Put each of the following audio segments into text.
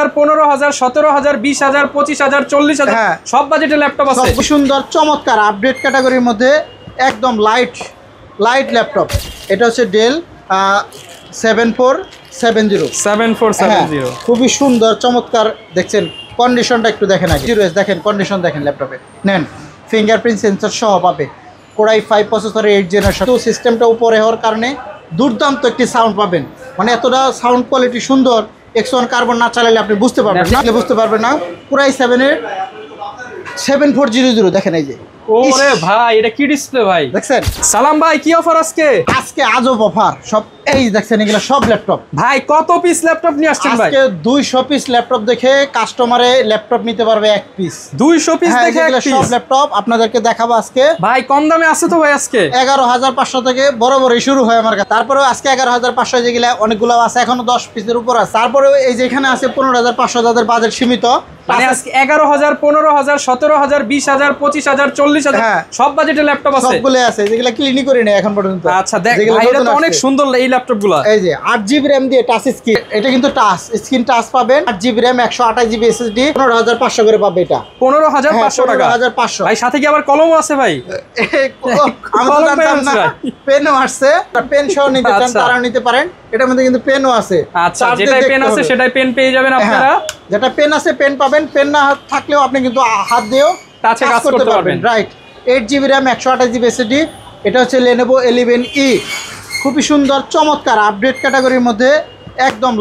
10,000, 15,000, 17,000, 20,000, 25,000, 40,000 সব বাজেটের ল্যাপটপ আছে। খুব সুন্দর চমৎকার আপডেট ক্যাটাগরির মধ্যে একদম লাইট ল্যাপটপ। এটা হচ্ছে ডেল 7470। খুবই সুন্দর চমৎকার, দেখছেন কন্ডিশনটা একটু দেখেন আগে। দেখেন কন্ডিশন দেখেন, ল্যাপটপে নেন ফিঙ্গারপ্রিন্ট সেন্সর সহ পাবে। কোরাই 5 প্রসেসরের 8 জেনারেশন। তো সিস্টেমটা উপরে হওয়ার কারণে দুর্দান্ত একটি সাউন্ড পাবেন, মানে এতটা সাউন্ড কোয়ালিটি সুন্দর। X1 কার্বন না চালালে আপনি বুঝতে পারবেন না। কোরাই 7-এর 7400 দেখেন এই যে। ওরে ভাই এটা কি ডিসপ্লে ভাই দেখছেন? সালাম ভাই, কি অফার আজকে? আজকে আজব অফার সব। এই দেখছেন এগুলো সব ল্যাপটপ। ভাই কত পিস ল্যাপটপ নিয়ে আসছেন ভাই? আজকে 200 পিস ল্যাপটপ দেখে কাস্টমারে ল্যাপটপ নিতে পারবে এক পিস। 200 পিস দেখে এক পিস সব ল্যাপটপ আপনাদেরকে দেখাবো আজকে। ভাই কম দামে আছে তো ভাই আজকে? 11,500 থেকে বড়ই শুরু হয় আমার কাছে। তারপরে আজকে 11,500 যেগুলা অনেকগুলো আছে, এখনো 10 পিসের উপর আছে। তারপরে এই যে এখানে আছে 15,500, যাদের বাজেট সীমিত। মানে আজকে 11,000, 15,000, 17,000, 20,000, 25,000, 40,000 সব বাজেটের ল্যাপটপ আছে। সবগুলো আছে, যেগুলা ক্লিনই করে নেই এখন পর্যন্ত। আচ্ছা দেখ ভাই, এটা তো অনেক সুন্দর এই ল্যাপটপগুলো। এই যে 8GB RAM দিয়ে টাচ স্ক্রিন, এটা কিন্তু টাচ স্ক্রিন টাচ পাবেন। 8GB RAM 128GB SSD 15,500 করে পাবে এটা। 15,500 টাকা। 15,500 ভাই সাথে কি আবার কলমও আছে ভাই? আমি তো জানতাম না। পেনও আসছে, পেন সহ নিতে চান তারাও নিতে পারেন। এটার মধ্যে কিন্তু পেনও আছে। আচ্ছা যেটাই পেন আছে সেটাই পেন পেয়ে যাবেন আপনারা। যেটা পেন আছে পেন পাবেন, পেন না থাকলেও আপনি কিন্তু হাত দিয়েও টাচে কাজ করতে পারবেন। Right. 8GB RAM 128GB SSD। এটা হচ্ছে Lenovo 11E। খুবই সুন্দর চমৎকার আপডেট ক্যাটাগরির মধ্যে একদম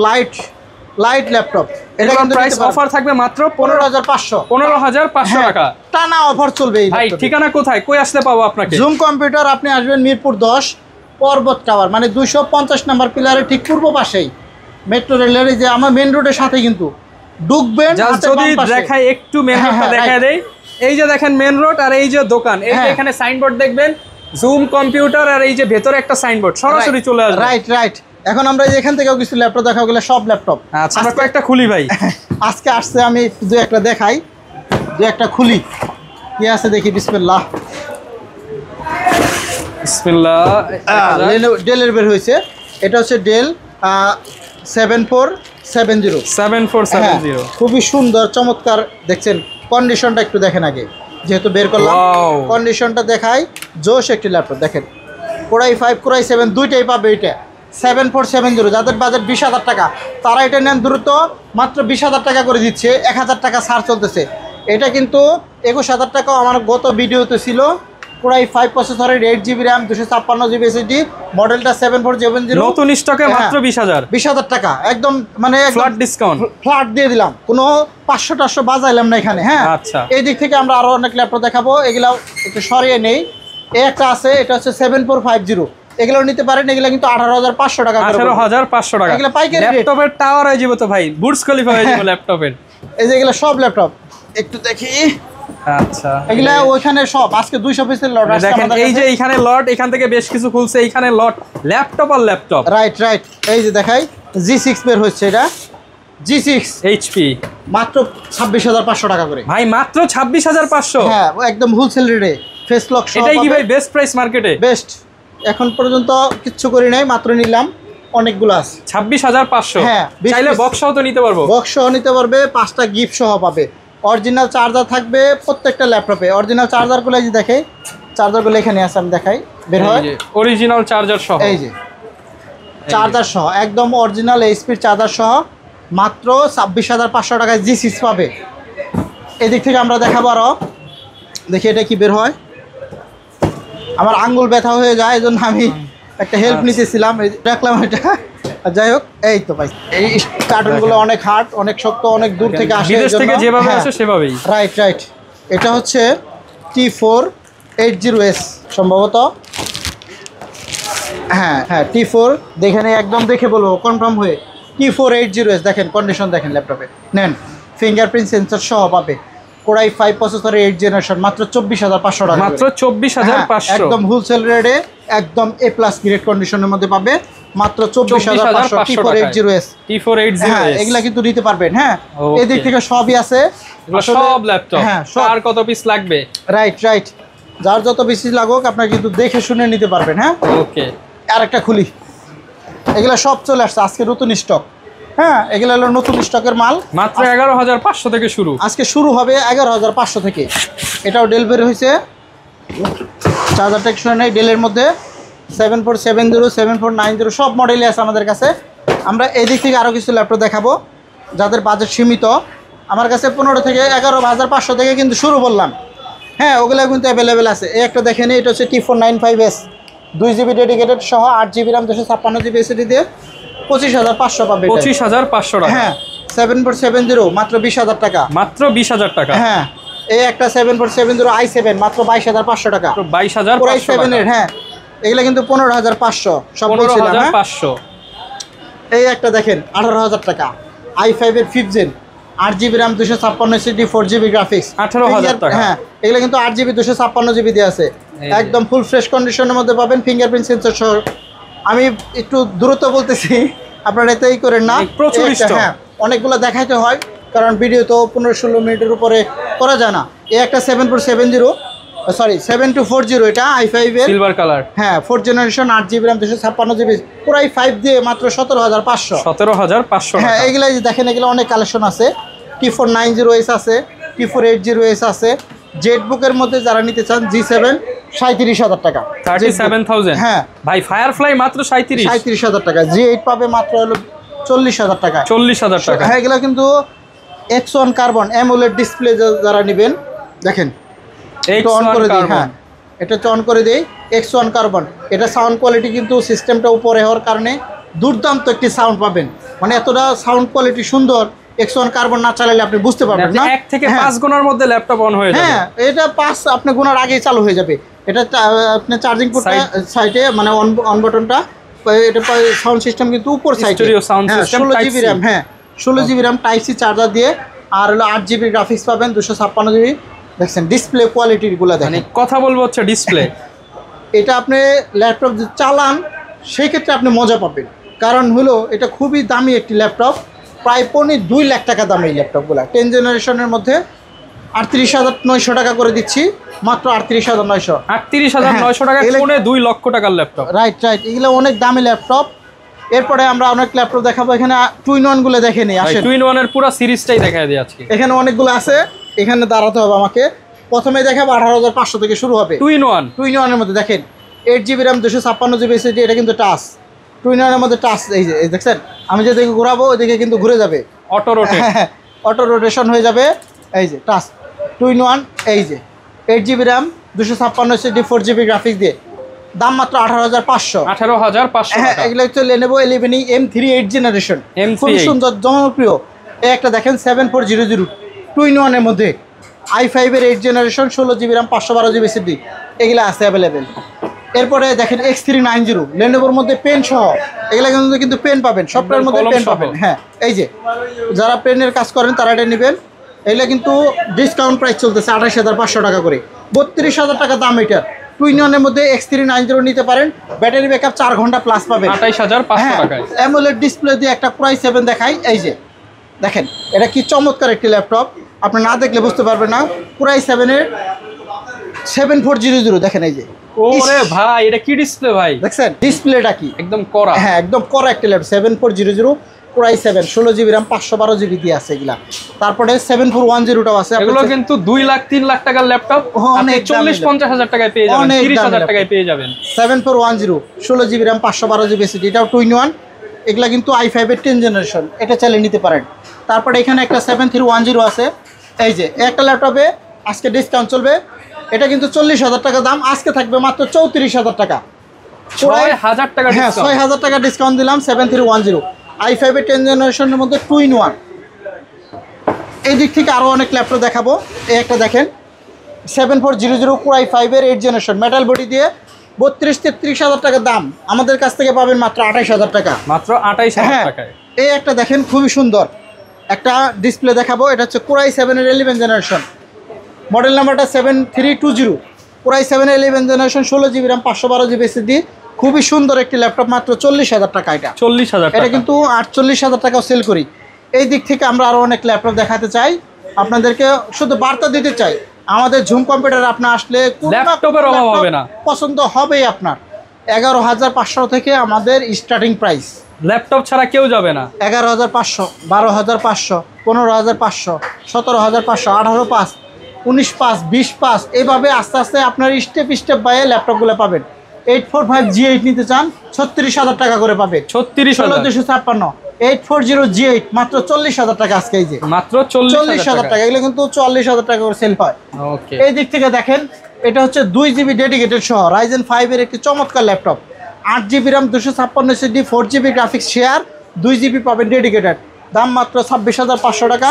লাইট ল্যাপটপ। এটা কিন্তু প্রাইস অফার থাকবে মাত্র 15,500 টাকা। টানা অফার চলবে। ভাই ঠিকানা কোথায়, কই আসলে পাবো আপনাকে? জুম কম্পিউটার, আপনি আসবেন মিরপুর 10 পর্বত টাওয়ার, মানে 250 নম্বর পিলারের ঠিক পূর্ব পাশেই মেট্রো রেলের যে আমার মেইন রোডের সাথে কিন্তু ঢুকবেন। যদি দেখাই একটু মেইন রোডটা দেখায় দেই, এই যে দেখেন মেইন রোড আর এই যে দোকান, এই যে এখানে সাইনবোর্ড দেখবেন জুম কম্পিউটার, আর এই যে ভেতরে একটা সাইনবোর্ড, সরাসরি চলে আসবে। রাইট। এখন আমরা এখান থেকেও কিছু ল্যাপটপ দেখাবো, গেলে সব ল্যাপটপ। আচ্ছা আমরা কয়েকটা খুলি ভাই। আজকে আসছে, আমি দু একটা দেখাই, দু একটা খুলি কি আছে দেখি। বিসমিল্লাহ। ডেলের বের হয়েছে। এটা হচ্ছে ডেল 7470। খুবই সুন্দর চমৎকার, দেখছেন কন্ডিশনটা একটু দেখেন আগে, যেহেতু বের করলাম কন্ডিশনটা দেখাই। জোশ একটি ল্যাপটপ দেখেন। কোরাই 5 কোরাই 7 দুইটাই পাবে। এটা 7470। যাদের বাজেট 20,000 টাকা তারা এটা নেন দ্রুত। মাত্র 20,000 টাকা করে দিচ্ছে, 1,000 টাকা ছাড় চলতেছে। এটা কিন্তু 21,000 টাকাও আমার গত ভিডিওতে ছিল। কোরাই 5 প্রসেসরের 8GB RAM 256GB SSD, মডেলটা 7470। নতুন স্টকে মাত্র 20,000 টাকা একদম, মানে ফ্ল্যাট ডিসকাউন্ট, ফ্ল্যাট দিয়ে দিলাম। কোনো 500-400 বাজাইলাম না এখানে। আচ্ছা এই দিক থেকে আমরা আরো অনেক ল্যাপটপ দেখাবো, এগুলা একটু সরিয়ে নেই। এই একটা আছে, এটা হচ্ছে 7450। এগুলো নিতে পারেন। এগুলো কিন্তু 18,500 টাকা। 18,500 টাকা। এগুলো পাইকারি ল্যাপটপের টাওয়ার হয়ে যাবে তো ভাই, বুর্জ খলিফা হয়ে যাবে ল্যাপটপের। এই যে এগুলো সব ল্যাপটপ একটু দেখি। আচ্ছা এগুলা ওইখানে সব আজকে 200 পিসের লট আছে। দেখেন এই যে এইখানে লট, এখান থেকে বেশ কিছু খুলছে, এইখানে লট ল্যাপটপ আর ল্যাপটপ। রাইট। এই যে দেখাই G6 বের হচ্ছে, এটা G6 HP মাত্র 26,500 টাকা করে। ভাই মাত্র 26,500? হ্যাঁ একদম হোলসেল রেটে, ফেস লক সহ। এটাই কি ভাই বেস্ট প্রাইস মার্কেটে? বেস্ট। এখন পর্যন্ত কিচ্ছু করি নাই, মাত্র নিলাম। অনেকগুলো আছে। 26,500। হ্যাঁ চাইলে বক্স সহ তো নিতে পারবো। বক্স সহ নিতে পারবে, 5টা গিফট সহ পাবে। অরিজিনাল চার্জার থাকবে প্রত্যেকটা ল্যাপটপে। অরিজিনাল চার্জারগুলো এই যে দেখে, চার্জারগুলো এখানে আছে, আমি দেখাই বের হয়। অরিজিনাল চার্জার সহ, এই যে চার্জার সহ একদম অরিজিনাল এইচপির চার্জার সহ মাত্র 26,500 টাকায় G6 পাবে। এদিক থেকে আমরা দেখাবো আরো, দেখি এটা কি বের হয়। আমার আঙ্গুল ব্যথা হয়ে যায়, এই জন্য আমি একটা হেল্প নিতেছিলাম, দেখলাম এটা। যাই হোক, এই তো ভাই এই কার্টুনগুলো অনেক হার্ড, অনেক শক্ত, অনেক দূর থেকে আসে, বিদেশ থেকে যেভাবে আসে সেভাবেই। রাইট। এটা হচ্ছে T480S সম্ভবত। হ্যাঁ T4 দেখেন, একদম দেখে বলবো কনফার্ম হয়ে। T480S দেখেন কন্ডিশন দেখেন, ল্যাপটপে নেন ফিঙ্গারপ্রিন্ট সেন্সর সহ পাবে। কোরাই 5 প্রসেসরের 8 জেনারেশন, মাত্র 24,500 টাকা। মাত্র 24,500 একদম হোলসেল রেটে, একদম A+ গ্রেড কন্ডিশনের মধ্যে পাবে, মাত্র 24,500। T480S। হ্যাঁ এগুলা কিন্তু নিতে পারবেন। হ্যাঁ এদিক থেকে সবই আছে, সব ল্যাপটপ। হ্যাঁ আর কত পিস লাগবে? রাইট। যার যত বেশি লাগুক আপনারা কিন্তু দেখে শুনে নিতে পারবেন। হ্যাঁ ওকে। আর একটা খুলি, এগুলা সব চলে আসছে আজকে নতুন স্টক। হ্যাঁ, এগুলো হলো নতুন স্টকের মাল, মাত্র 11,500 থেকে শুরু। আজকে শুরু হবে 11,500 থেকে। এটাও ডেল বের হয়েছে, চার্জার টেকশন নেই ডেলের মধ্যে, 7470 7490 সব মডেলই আছে আমাদের কাছে। আমরা এই দিক থেকে আরও কিছু ল্যাপটপ দেখাবো যাদের বাজেট সীমিত। আমার কাছে 15 থেকে 11,500 থেকে কিন্তু শুরু বললাম। হ্যাঁ, ওগুলো কিন্তু অ্যাভেলেবেল আছে। এই একটা দেখেন, এটা হচ্ছে T495S 2GB ডেডিকেটেড সহ 8GB RAM 256GB SSD দিয়ে 25,500 পাবে। 25,500 টাকা। হ্যাঁ, 7470 মাত্র 20,000 টাকা। মাত্র 20,000 টাকা। হ্যাঁ, এই একটা 7470 i7 মাত্র 22,500 টাকা। 22,500 টাকা। হ্যাঁ, এগুলো কিন্তু 15,500 সব বলছিলাম। 15,500। এই একটা দেখেন 18,000 টাকা, i5 এর 5th gen 8GB RAM 256 4GB graphics 18,000 টাকা। হ্যাঁ, এগুলো কিন্তু 8GB 256GB দিয়ে আছে, একদম ফুল ফ্রেশ কন্ডিশনের মধ্যে পাবেন, ফিঙ্গারপ্রিন্ট সেন্সর সহ। আমি একটু দ্রুত বলতেছি, আপনারা এতেই করেন না, প্রচুর স্টক। হ্যাঁ, অনেকগুলো দেখাইতে হয় কারণ ভিডিও তো 15-16 মিনিটের উপরে করা যায় না। এই একটা 7240 এটা i5 এর সিলভার কালার। হ্যাঁ, 4th generation 8GB RAM 256GB পুরো i5 দিয়ে মাত্র 17,500। 17,500 হ্যাঁ, টাকা। এগুলো দেখেন, এগুলো অনেক কালেকশন আছে। T490S আছে, T480S আছে। জেটবুকের মধ্যে যারা নিতে চান G7 37,000 টাকা, 37,000। হ্যাঁ ভাই, ফায়ারফ্লাই মাত্র 37,000 টাকা। G8 পাবে মাত্র হলো 40,000 টাকা। 40,000 টাকা। হ্যাঁ, এগুলো কিন্তু X1 কার্বন অ্যামোলেড ডিসপ্লে যারা নেবেন, দেখেন একটু অন করে দিই। হ্যাঁ, এটা হচ্ছে অন করে দিই, X1 কার্বন। এটা সাউন্ড কোয়ালিটি কিন্তু সিস্টেমটা উপরে হওয়ার কারণে দুর্দান্ত একটি সাউন্ড পাবেন, মানে এতটা সাউন্ড কোয়ালিটি সুন্দর। X1 কার্বন না চালালে আপনি বুঝতে পারবেন না। 1 থেকে 5 গুণার মধ্যে ল্যাপটপ অন হয়ে যাবে। হ্যাঁ, এটা 5 আপনি গুণার আগেই চালু হয়ে যাবে। এটা আপনি চার্জিং পোর্টটা সাইডে, মানে অন বাটনটা, এটা সাউন্ড সিস্টেম কিন্তু উপর সাইডে, studio sound system 16GB RAM। হ্যাঁ, 16GB RAM type C charger দিয়ে, আর হলো 8GB গ্রাফিক্স পাবেন 256GB। দেখছেন ডিসপ্লে কোয়ালিটিগুলো দেখেন, কথা বলবো হচ্ছে ডিসপ্লে। এটা আপনি ল্যাপটপ যে চালান সেই ক্ষেত্রে আপনি মজা পাবেন, কারণ হলো এটা খুবই দামি একটি ল্যাপটপ, প্রায় 2 লাখ টাকা দামি এই ল্যাপটপগুলো। 10th জেনারেশনের মধ্যে 38,900 টাকা করে দিচ্ছি, মাত্র 38,900। 38,900 টাকা, 2 লক্ষ টাকার ল্যাপটপ। রাইট, এগুলো অনেক দামি ল্যাপটপ। এরপরে আমরা অনেক ল্যাপটপ দেখাবো। এখানে 2-in-1 গুলো দেখে নিই, আসেন। 2-in-1 এর পুরো সিরিজটাই দেখায় দিই আজকে। এখানে অনেকগুলো আছে, এখানে দাঁড়াতে হবে আমাকে। প্রথমে দেখাবো 18,500 থেকে শুরু হবে 2-in-1 এর মধ্যে। দেখেন 8GB RAM 256GB SSD, এটা কিন্তু টাচ 2-in-1 এর মধ্যে টাচ। এই যে দেখছেন, আমি যেদিকে ঘোরাবো ওইদিকে কিন্তু ঘুরে যাবে, অটো রোটেট, অটো রোটেশন হয়ে যাবে। এই যে টাচ 2-in-1। এই যে 8GB RAM 256 SSD 4GB graphics দিয়ে, দাম মাত্র 18,500। 18,500 হ্যাঁ, টাকা। এগুলো হচ্ছে Lenovo 11E M3 8th generation, M3 খুব সুন্দর জনপ্রিয়। এই একটা দেখেন 7400 2-in-1 এর মধ্যে, i5 এর 8th generation 16GB RAM 512GB SSD, এগুলো আছে অ্যাভেলেবেল। এরপরে দেখেন X390 Lenovoর মধ্যে পেন সহ, এগুলো কিন্তু পেন পাবেন, সফটওয়্যার মধ্যে পেন পাবেন। হ্যাঁ, এই যে যারা পেনের কাজ করেন তারা এটা নেবেন। এগুলো কিন্তু ডিসকাউন্ট প্রাইস চলতেছে 28,500 টাকা করে, 32,000 টাকা দাম এটার। 2-in-1 এর মধ্যে X390 নিতে পারেন, ব্যাটারি ব্যাকআপ 4 ঘন্টা প্লাস পাবেন 28,500 টাকায়। অ্যামোলেড ডিসপ্লে দিয়ে একটা Core i7 দেখাই। এই যে দেখেন, এটা কি চমৎকার একটি ল্যাপটপ, আপনি না দেখলে বুঝতে পারবেন না। Core i7 এর 7400 দেখেন, এই যে ওরে ভাই, এটা কি ডিসপ্লে ভাই, দেখছেন ডিসপ্লেটা কি একদম কড়া। হ্যাঁ, একদম কড়া একটা laptop. 7400 Core i7 16GB RAM 512GB দিয়ে আছে এগুলা। তারপরে 7410টাও আছে। এগুলো কিন্তু 2 লাখ 3 লাখ টাকার ল্যাপটপ, আপনি 40-50 হাজার টাকায় পেয়ে যাবেন, 30,000 টাকায় পেয়ে যাবেন। 7410 16GB RAM 512GB SSD, এটাও 2-in-1। এগুলা কিন্তু i5 এর 10th জেনারেশন, এটা চালিয়ে নিতে পারেন। তারপরে এখানে একটা 7310 আছে। এই যে একটা ল্যাপটপে আজকে ডিসকাউন্ট চলবে, এটা কিন্তু 40,000 টাকা দাম, আজকে থাকবে মাত্র 34,000 টাকা। 6,000 টাকা। হ্যাঁ, 6,000 টাকা ডিসকাউন্ট দিলাম। 7310 i5 এর 10th জেনারেশনের মধ্যে 2-in-1। এই দিক থেকে আরও অনেক ল্যাপটপ দেখাবো। এই একটা দেখেন 7400 Core i5 এর 8th জেনারেশন, মেটাল বডি দিয়ে 32-33,000 টাকা দাম, আমাদের কাছ থেকে পাবেন মাত্র 28,000 টাকা। মাত্র 28,000 টাকায়। এই একটা দেখেন খুবই সুন্দর একটা ডিসপ্লে দেখাবো। এটা হচ্ছে Core i7 এর 11th জেনারেশন, মডেল নাম্বারটা 7320। Core i7 এর 11th generation 16GB RAM 512GB SSD, খুবই সুন্দর একটি ল্যাপটপ, মাত্র 40,000 টাকা। এটা 40,000 টাকা, এটা কিন্তু 48,000 টাকাও সেল করি। এই দিক থেকে আমরা আরও অনেক ল্যাপটপ দেখাতে চাই আপনাদেরকে, শুধু বার্তা দিতে চাই, আমাদের ঝুম কম্পিউটার আপনি আসলে ল্যাপটপের অভাব হবে না, পছন্দ হবেই আপনার। 11,500 থেকে আমাদের স্টার্টিং প্রাইস। ল্যাপটপ ছাড়া কেউ যাবে না। 11,500, 12,500, 15,500, 17,500, 18,500, 19,500, 20,500, এইভাবে আস্তে আস্তে আপনার স্টেপ স্টেপ বাইয়ে ল্যাপটপগুলো পাবেন। 845 G8 নিতে চান 36,000 টাকা করে পাবেন। 36,000 840 G8 মাত্র 40,000 টাকা আজকে, এই যে মাত্র 40,000 টাকা। এগুলো কিন্তু 40,000 টাকা করে সেল হয়। ওকে, এই দিক থেকে দেখেন, এটা হচ্ছে 2GB ডেডিকেটেড সহ Ryzen 5 এর একটি চমৎকার laptop. 8GB RAM, 256 SSD, 4GB graphics share, 2GB পাবেন ডেডিকেটেড। দাম মাত্র 26,500 টাকা।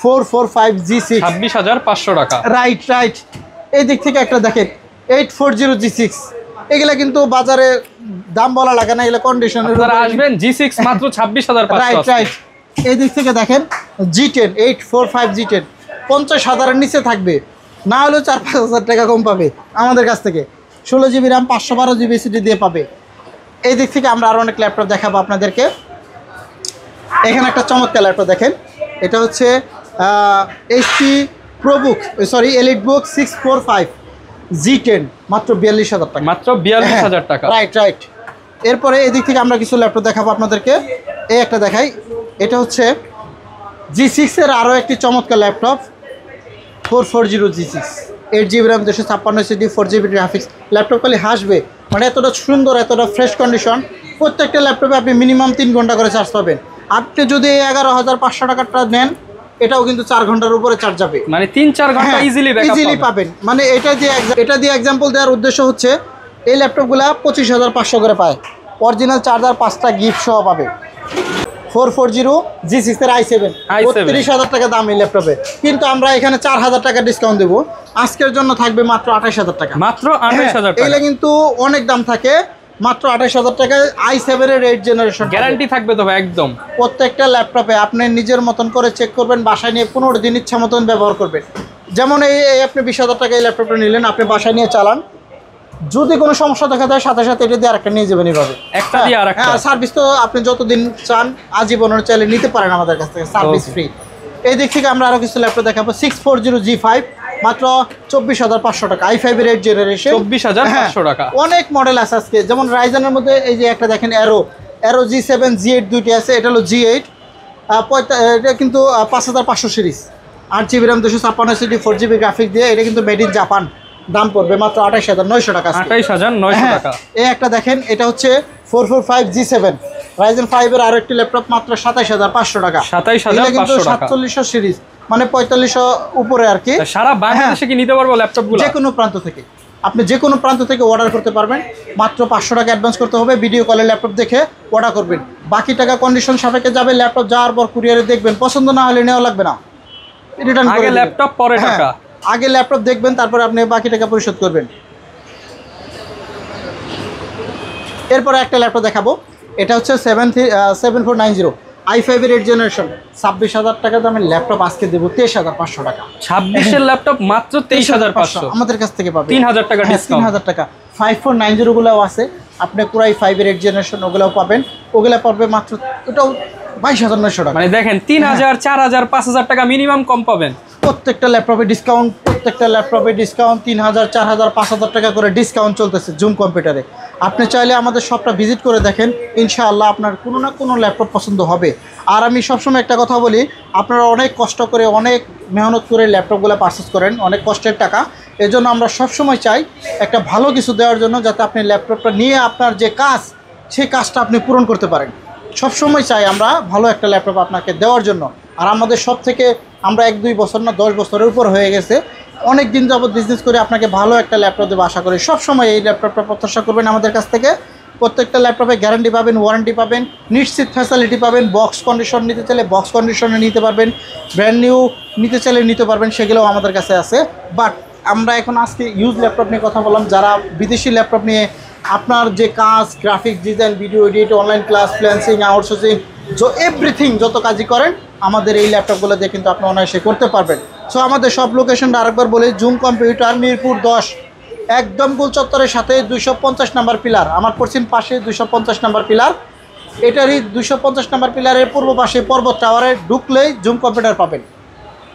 445 G6 26,500 টাকা। Right right. এই দিক থেকে একটা দেখেন 840 G6, এগুলা কিন্তু বাজারে দাম বলা লাগে না, এগুলো কন্ডিশনের আপনারা আসবেন G6 মাত্র 26,500। Right right. এই দিক থেকে দেখেন G10 845 G10 50,000 এর নিচে থাকবে, না হলেও 4-5,000 টাকা কম পাবে আমাদের কাছ থেকে। 16GB RAM, 512GB SSD দিয়ে পাবে। এই দিক থেকে আমরা আরও অনেক ল্যাপটপ দেখাবো আপনাদেরকে। এখানে একটা চমৎকার ল্যাপটপ দেখেন, এটা হচ্ছে HP ProBook, sorry EliteBook 645 G10 মাত্র 42,000 টাকা। মাত্র 42,000 টাকা। Right right. এরপরে এদিক থেকে আমরা কিছু ল্যাপটপ দেখাবো আপনাদেরকে। এই একটা দেখাই, এটা হচ্ছে G6 এর আরও একটি চমৎকার laptop 440 G6, 8GB RAM, 256 SSD, 4GB graphics. Laptop খালি হাসবে, মানে এতটা সুন্দর, এতটা ফ্রেশ কন্ডিশন। প্রত্যেকটা ল্যাপটপে আপনি মিনিমাম 3 ঘন্টা করে চার্জ পাবেন। আপনি যদি 11,500 টাকাটা নেন, এটাও কিন্তু 4 ঘন্টার উপরে চার্জ যাবে, মানে 3-4 ঘন্টা ইজিলি পাবেন। মানে এটা দিয়ে এক্সাম্পল দেওয়ার উদ্দেশ্য হচ্ছে এই ল্যাপটপগুলা 25,500 করে পায়। অরিজিনাল চার্জার 5টা গিফট সহ পাবে। 440 G6 এর i7 32,000 টাকা দাম এই ল্যাপটপে, কিন্তু আমরা এখানে 4,000 টাকা ডিসকাউন্ট দেবো। আজকের জন্য থাকবে মাত্র 28,000 টাকা। মাত্র 28,000 টাকা। এগুলো কিন্তু অনেক দাম থাকে, মাত্র 28,000 টাকায় i7 এর 8 জেনারেশন গ্যারান্টি থাকবে তো ভাই একদম। প্রত্যেকটা ল্যাপটপে আপনি নিজের মতন করে চেক করবেন, বাসায় নিয়ে 15 দিন ইচ্ছা মতন ব্যবহার করবেন। যেমন এই আপনি 20,000 টাকা এই ল্যাপটপটা নিলেন, আপনি বাসায় নিয়ে চালান, যদি কোনো সমস্যা দেখা যায় সাথে সাথে এটা দিয়ে আরেকটা নিয়ে যাবেন এইভাবে। একটা দিয়ে আরেকটা। হ্যাঁ, সার্ভিস তো আপনি যতদিন চান আজীবনের চাইলে নিতে পারেন আমাদের কাছ থেকে, সার্ভিস ফ্রি। এই দিক থেকে আমরা আরও কিছু ল্যাপটপ দেখাবো। 640 G5 মাত্র 24,500 টাকা, i5 এর 8 জেনারেশন 24,500 টাকা। অনেক মডেল আছে আজকে, যেমন রাইজেনের মধ্যে এই যে একটা দেখেন অ্যারো G7 G8 দুইটি আছে। এটা হলো G8, এটা কিন্তু 5,500 series, 8GB RAM, 256 SSD, 4GB graphic দিয়ে। এটা কিন্তু মেড ইন জাপান। দাম পড়বে মাত্র 28,900 টাকা। 28,900 টাকা। এই একটা দেখেন, এটা হচ্ছে 445 G7 Ryzen 5 এর আরো একটি ল্যাপটপ মাত্র 27,500 টাকা। 27,500 টাকা। 4700 সিরিজ, মানে 4500 উপরে আর কি। সারা বাংলাদেশে কি নিতে পারবো ল্যাপটপগুলো? যে কোনো প্রান্ত থেকে, আপনি যে কোনো প্রান্ত থেকে অর্ডার করতে পারবেন। মাত্র 500 টাকা অ্যাডভান্স করতে হবে, ভিডিও কলে ল্যাপটপ দেখে অর্ডার করবেন। বাকি টাকা কন্ডিশন সাপেক্ষে যাবে। ল্যাপটপ যাওয়ার পর কুরিয়ারে দেখবেন, পছন্দ না হলে নেওয়া লাগবে না, রিটার্ন করে আগে ল্যাপটপ পরে টাকা। আগে ল্যাপটপ দেখবেন, তারপরে আপনি বাকি টাকা পরিশোধ করবেন। এরপরে একটা ল্যাপটপ দেখাবো, এটা হচ্ছে 7490 i5 এর 8 জেনারেশন, 26,000 টাকা দামের ল্যাপটপ আজকে দেবো 23,500 টাকা। 26 এর ল্যাপটপ মাত্র 23,500 আমাদের কাছ থেকে পাবেন। 3,000 টাকা ডিসকাউন্ট। 3,000 টাকা। 5490 গুলোও আছে, আপনি পুরাই 5 এর 8 জেনারেশন ওগুলোও পাবেন। ওগুলো পড়বে মাত্র, ওটাও 22,900 টাকা। মানে দেখেন 3,000, 4,000, 5,000 টাকা মিনিমাম কম পাবেন। প্রত্যেকটা ল্যাপটপে ডিসকাউন্ট, 3,000, 4,000, 5,000 টাকা করে ডিসকাউন্ট চলতেছে জুম কম্পিউটারে। আপনি চাইলে আমাদের শপটা ভিজিট করে দেখেন, ইনশাআল্লাহ আপনার কোনো না কোনো ল্যাপটপ পছন্দ হবে। আর আমি সবসময় একটা কথা বলি, আপনারা অনেক কষ্ট করে, অনেক মেহনত করে ল্যাপটপগুলো পারচেস করেন, অনেক কষ্টের টাকা। এজন্য আমরা সবসময় চাই একটা ভালো কিছু দেওয়ার জন্য, যাতে আপনি ল্যাপটপটা নিয়ে আপনার যে কাজ, সেই কাজটা আপনি পূরণ করতে পারেন। সবসময় চাই আমরা ভালো একটা ল্যাপটপ আপনাকে দেওয়ার জন্য। আর আমাদের সব থেকে আমরা 1-2 বছর না 10 বছরের উপর হয়ে গেছে, অনেক দিন যাবত বিজনেস করে আপনাকে ভালো একটা ল্যাপটপ দেবো আশা করি। সবসময় এই ল্যাপটপটা প্রত্যাশা করবেন আমাদের কাছ থেকে। প্রত্যেকটা ল্যাপটপে গ্যারান্টি পাবেন, ওয়ারেন্টি পাবেন, নিশ্চিত ফ্যাসিলিটি পাবেন। বক্স কন্ডিশন নিতে চাইলে বক্স কন্ডিশনে নিতে পারবেন, ব্র্যান্ড নিউ নিতে চাইলে নিতে পারবেন, সেগুলোও আমাদের কাছে আছে। বাট আমরা এখন আজকে ইউজ ল্যাপটপ নিয়ে কথা বললাম। যারা বিদেশি ল্যাপটপ নিয়ে আপনার যে কাজ, graphic design, video edit, online class, freelancing, outsourcing, everything যত কাজই করেন, আমাদের এই ল্যাপটপগুলো দিয়ে কিন্তু আপনি অনায়াসে করতে পারবেন। সো আমাদের সব লোকেশনটা আরেকবার বলি, জুম কম্পিউটার, মিরপুর 10, একদম গোল চত্বরের সাথে 250 নাম্বার পিলার, আমার পশ্চিম পাশে 250 নাম্বার পিলার, এটারই 250 নাম্বার পিলারের পূর্ব পাশে পর্বত টাওয়ারে ঢুকলেই জুম কম্পিউটার পাবেন।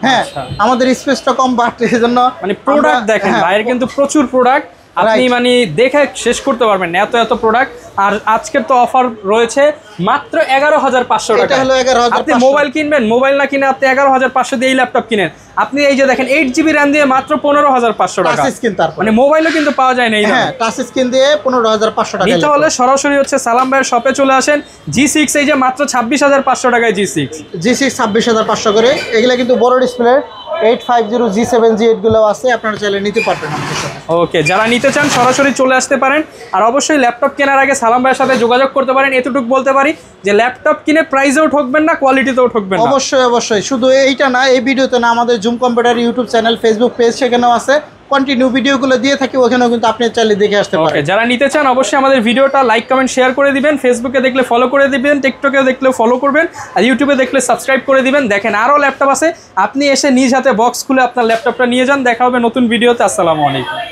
হ্যাঁ, আমাদের স্পেসটা কম, বাট এই জন্য মানে প্রোডাক্ট দেখেন, বাইরে কিন্তু প্রচুর প্রোডাক্ট, আপনি মানে দেখে শেষ করতে পারবেন না, এত প্রোডাক্ট। আর আজকের তো অফার রয়েছে মাত্র 11,500 টাকা। এটা হলো 11,500। আপনি মোবাইল কিনবেন, মোবাইল না কিনে আপনি 11,500 দিয়ে এই ল্যাপটপ কিনেন, আপনি এই যে দেখেন 8GB RAM দিয়ে মাত্র 15,500 টাকা। টাচ স্ক্রিন, তারপর মানে মোবাইলও কিন্তু পাওয়া যায় না এই দামে। হ্যাঁ, টাচ স্ক্রিন দিয়ে 15,500 টাকা। নিতে হলে সরাসরি হচ্ছে সালাম ভাইয়ের শপে চলে আসেন। G6 এই যে মাত্র 26,500 টাকায় G6 26,500 করে। এগুলা কিন্তু বড় ডিসপ্লে 850 G7 G8 গুলো আছে, আপনারা চাইলে নিতে পারবেন আমাদের সাথে। ওকে, যারা নিতে চান সরাসরি চলে আসতে পারেন। আর অবশ্যই ল্যাপটপ কেনার আগে সালাম ভাইয়ের সাথে যোগাযোগ করতে পারেন। এতটুকু বলতে পারি যে ল্যাপটপ কিনে প্রাইসেও ঠকবেন না, কোয়ালিটিতেও ঠকবেন না। অবশ্যই অবশ্যই, শুধু এইটা না, এই ভিডিওতে না, আমাদের zoom computer YouTube channel, Facebook page সেখানেও আছে, কন্টিনিউ ভিডিওগুলো দিয়ে থাকি, ওখানেও কিন্তু আপনি চাইলে দেখে আসতে পারেন। ওকে, যারা নিতে চান অবশ্যই আমাদের ভিডিওটা লাইক কমেন্ট শেয়ার করে দিবেন, ফেসবুকে দেখলে ফলো করে দিবেন, টিকটকে দেখলে ফলো করবেন, আর ইউটিউবে দেখলে সাবস্ক্রাইব করে দিবেন। দেখেন আরও ল্যাপটপ আছে, আপনি এসে নিজ হাতে বক্স খুলে আপনার ল্যাপটপটা নিয়ে যান। দেখা হবে নতুন ভিডিওতে। আসসালামু আলাইকুম।